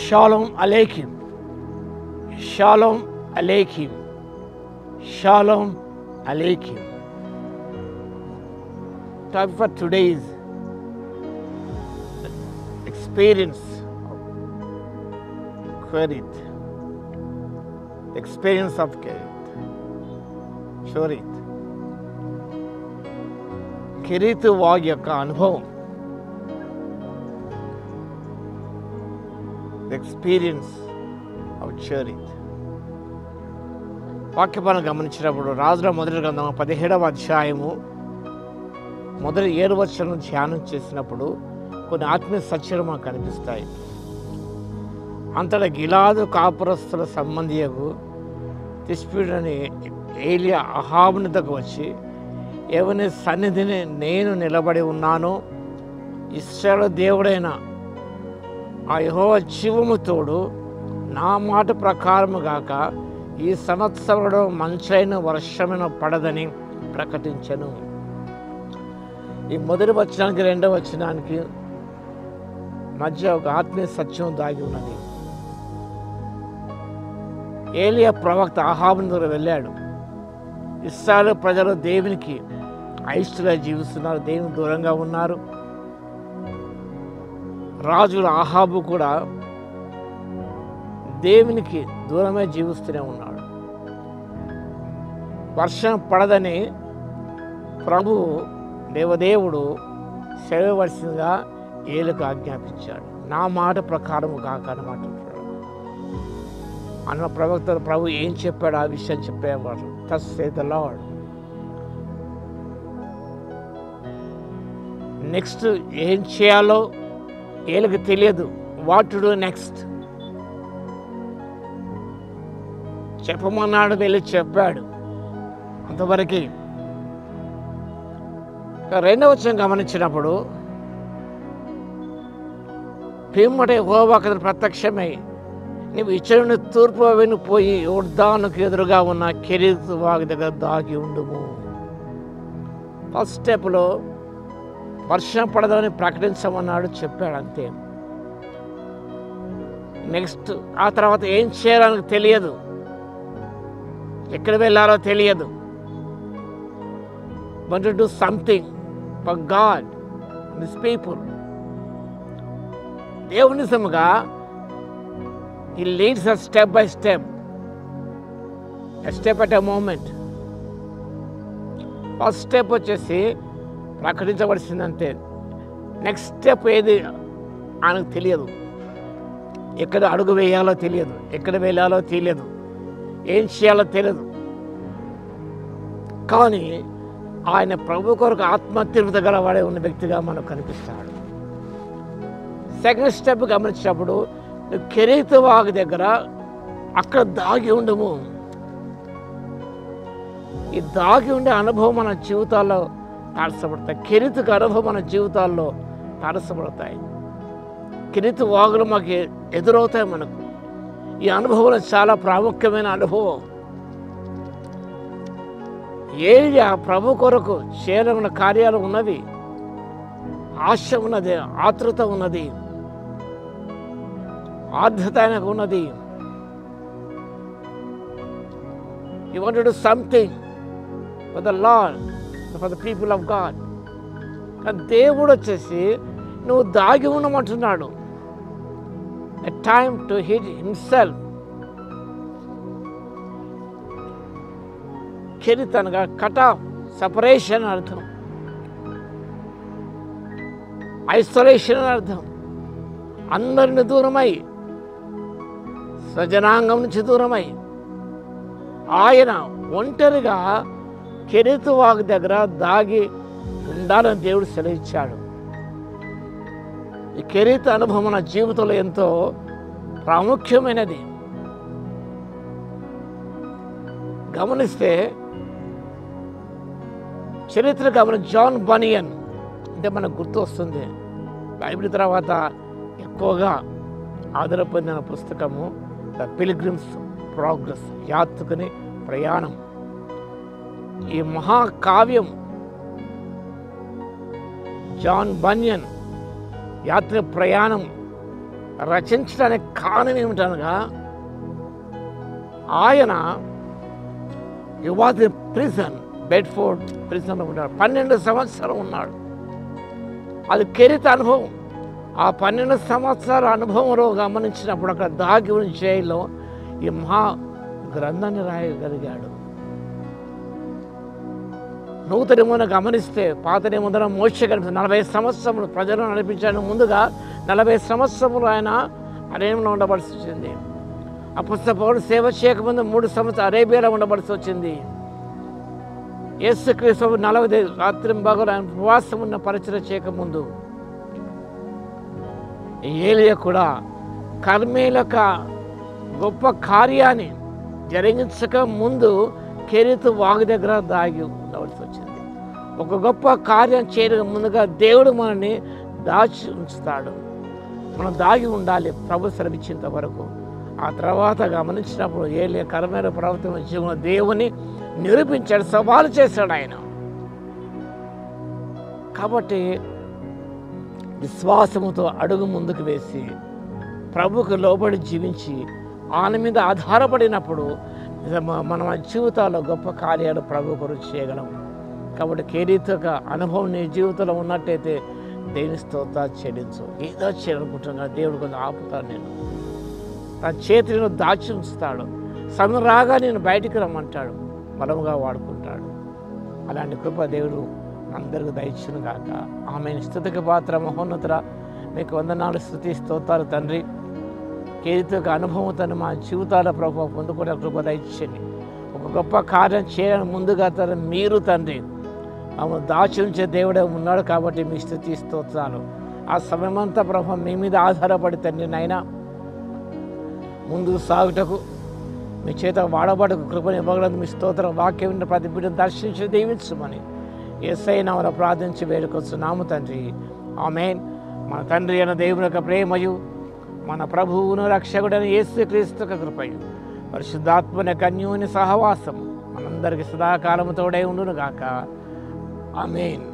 Shalom Aleichem. Shalom Aleichem. Shalom Aleichem. Topic for today is experience of Kerit. Experience of Kerit. Shorit. కెరీతు వాగ్ యొక్క అనుభవం, experience of Charith. వాక్యపాలను గమనించినప్పుడు రాజుల మొదటి గ్రంథం 17వ అధ్యాయము మొదటి 7 వచనం ధ్యానం చేసినప్పుడు కొన్ని ఆత్మీయ సత్యాలు మాకు కనిపిస్తాయి. అంతటా గిలాదు కాపురస్తుల సంబంధియకు తిష్బీయుడని ఏలియా అహాబుని దగ్గరకు వచ్చి, ఎవని సన్నిధిని నేను నిలబడి ఉన్నానో ఇశ్రాయేలు దేవుడైన ఆ యెహోవా జీవము తోడు, నా మాట ప్రకారము గాక ఈ సంవత్సరంలో మంచైన వర్షమైన పడదని ప్రకటించెను. ఈ మొదటి వచనానికి రెండవ వచనానికి మధ్య ఒక ఆత్మీయ సత్యం దాగి ఉన్నది. ఏలియా ప్రవక్త అహాబుని దగ్గర వెళ్ళాడు. ఇశ్రాయేలు ప్రజలు దేవునికి అయిష్టుగా జీవిస్తున్నారు, దేవునికి దూరంగా ఉన్నారు. రాజుల అహాబు కూడా దేవునికి దూరమే జీవిస్తూనే ఉన్నాడు. వర్షం పడదని ప్రభువు దేవదేవుడు సెలవువలసిందిగా ఏలుకు ఆజ్ఞాపించాడు. నా మాట ప్రకారము కాక అన్నమాట అన్న ప్రవక్త ప్రభు ఏం చెప్పాడు ఆ విషయం చెప్పేవాడు. Thus saith the Lord. Next ఏం చేయాలో ఏలుకు తెలియదు. వాట్ టు డూ నెక్స్ట్ చెప్పమన్నాడు, వెళ్ళి చెప్పాడు. అంతవరకు రెండవ వచనం గమనించినప్పుడు పిమ్మట యెహోవా అతనికి ప్రత్యక్షమై, నీవు ఇచ్చరుని తూర్పు వెను పోయి యోర్దానుకు ఎదురుగా ఉన్న కెరీతు వాగు దగ్గర దాగి ఉండుము. ఫస్ట్ స్టెప్లో వర్షం పడదని ప్రకటించమన్నాడు, చెప్పాడు, అంతే. నెక్స్ట్ ఆ తర్వాత ఏం చేయాలని తెలియదు, ఎక్కడ వెళ్ళాలో తెలియదు. Want to do something for God and His people. దేవుని నిజముగా He leads us step by step, a step at a moment. First step వచ్చేసి ప్రకటించవలసిందంతే. నెక్స్ట్ స్టెప్ ఏది ఆయనకు తెలియదు, ఎక్కడ అడుగు వేయాలో తెలియదు, ఎక్కడ వెళ్ళాలో తెలియదు, ఏం చేయాలో తెలియదు. కానీ ఆయన ప్రభు కొరకు ఆత్మతీవ్రత గలవాడే ఉన్న వ్యక్తిగా మనకు కనిపిస్తాడు. సెకండ్ స్టెప్ గమనించినప్పుడు కెరీతు వాగు దగ్గర అక్కడ దాగి ఉండము. ఈ దాగి ఉండే అనుభవం మన జీవితాల్లో తారసపడతాయి. కెరీతుకు అనుభవం మన జీవితాల్లో తారసపడతాయి. కెరీతు వాగులు మాకు ఎదురవుతాయి. మనకు ఈ అనుభవం చాలా ప్రాముఖ్యమైన అనుభవం. ఏలియా ప్రభు కొరకు చేయాలన్న కార్యాలు ఉన్నవి, ఆశ ఉన్నది, ఆతృత ఉన్నది, ఆర్ద్రత ఆయనకు ఉన్నది. He wanted to do something for the Lord, for the people of God. కానీ దేవుడు వచ్చేసి నువ్వు దాగి ఉండమంటున్నాడు. A time to hid himself. కెరీత్ అనగా కట్ ఆఫ్, సపరేషన్ అర్థం, ఐసోలేషన్ అర్థం. అందరిని దూరమై, స్వజనాంగం నుంచి దూరమై ఆయన ఒంటరిగా కెరీతు వాగు దగ్గర దాగి ఉండాలని దేవుడు సెలవిచ్చాడు. ఈ కెరీతు అనుభవం మన జీవితంలో ఎంతో ప్రాముఖ్యమైనది. గమనిస్తే చరిత్ర జాన్ బనియన్ అంటే మనకు గుర్తు వస్తుంది. బైబిల్ తర్వాత ఎక్కువగా ఆదరణ పొందిన పుస్తకము ద పిల్గ్రిమ్స్ ప్రోగ్రెస్, యాత్రికుని ప్రయాణం. ఈ మహాకావ్యం జాన్ బనియన్ యాత్ర ప్రయాణం రచించడానికి కారణం ఏమిటనగా ఆయన వాజ్ ప్రిజన్, బెడ్ఫోర్డ్ ప్రిజన్లో ఉన్నాడు. 12 సంవత్సరాలు ఉన్నాడు. అది కెరీత్ అనుభవం. ఆ 12 సంవత్సరాల అనుభవంలో గమనించినప్పుడు అక్కడ దాగి ఉన్న జైల్లో ఈ మహా గ్రంథాన్ని రాయగలిగాడు. నూతన నిబంధన గమనిస్తే పాత నిబంధన మోషే కనిపిస్తుంది. 40 సంవత్సరములు ప్రజలను నడిపించడానికి ముందుగా 40 సంవత్సరములు ఆయన అరణ్యంలో ఉండవలసి వచ్చింది. అపొస్తలుడు పౌలు సేవ చేయకముందు 3 సంవత్సరాలు అరేబియాలో ఉండవలసి వచ్చింది. యేసుక్రీస్తు 40 రాత్రింబగలు ఆయన ఉపవాసం ఉన్న పరిచయం చేయకముందు ఏలియా కూడా కర్మేలక గొప్ప కార్యాన్ని జరిగించక ముందు కెరీతు వాగు దగ్గర దాగి ఉండవలసి వచ్చింది. ఒక గొప్ప కార్యం చేయక ముందుగా దేవుడు మనల్ని దాచి ఉంచుతాడు. మనం దాగి ఉండాలి ప్రభు శ్రమించేంత వరకు. ఆ తర్వాత గమనించినప్పుడు ఏలియా కర్మేల ప్రవర్తన జీవన దేవుని నిరూపించాడు, సవాలు చేశాడు ఆయన. కాబట్టి విశ్వాసముతో అడుగు ముందుకు వేసి ప్రభుకు లోబడి జీవించి ఆయన మీద ఆధారపడినప్పుడు మన జీవితాల్లో గొప్ప కార్యాలు ప్రభు కొరకు చేయగలం. కాబట్టి కెరీతు యొక్క అనుభవం నీ జీవితంలో ఉన్నట్టయితే దేవుని స్తోత్రాలు చెల్లించు. ఏదో చేయాలనుకుంటున్నా దేవుడు కొంచెం ఆపుతాడు, నేను తన చేతిని దాచి ఉంచుతాడు. సమయం రాగా నేను బయటికి రమ్మంటాడు, బలముగా వాడుకుంటాడు. అలాంటి కృప దేవుడు అందరికీ దయచును గాక. ఆమెను స్తుతికి పాత్ర మహోన్నతుల మీకు వందనాలు, స్తుతి స్తోత్రాలు తండ్రి. కెరీతు యొక్క అనుభవంతో మా జీవితాల ప్రభావం పొందుకునే కృప దయచేయండి. ఒక గొప్ప కార్యం చేయడానికి ముందుగా మీరు తండ్రి మమ్మల్ని దాచి ఉంచే దేవుడే ఉన్నాడు. కాబట్టి మీ స్తుతి స్తోత్రాలు. ఆ సమయమంతా ప్రభావం మీ మీద ఆధారపడి తండ్రి నైనా ముందుకు సాగుటకు మీ చేత వాడబడకు కృపను ఇవ్వగలదు. మీ స్తోత్రం వాక్యం ప్రతి బిడ్డను దర్శించి దీవించమని యేసయ్య నామమున ప్రార్థించి వేడుకొస్తున్నాము తండ్రి. ఆమేన్. మన తండ్రి అయిన దేవుని యొక్క ప్రేమయు మన ప్రభువును రక్షకుడైన యేసుక్రీస్తు యొక్క కృపయు పరిశుద్ధాత్మని కన్యుని సహవాసము మనందరికీ సదాకాలము తోడై ఉండును గాక. ఆమేన్.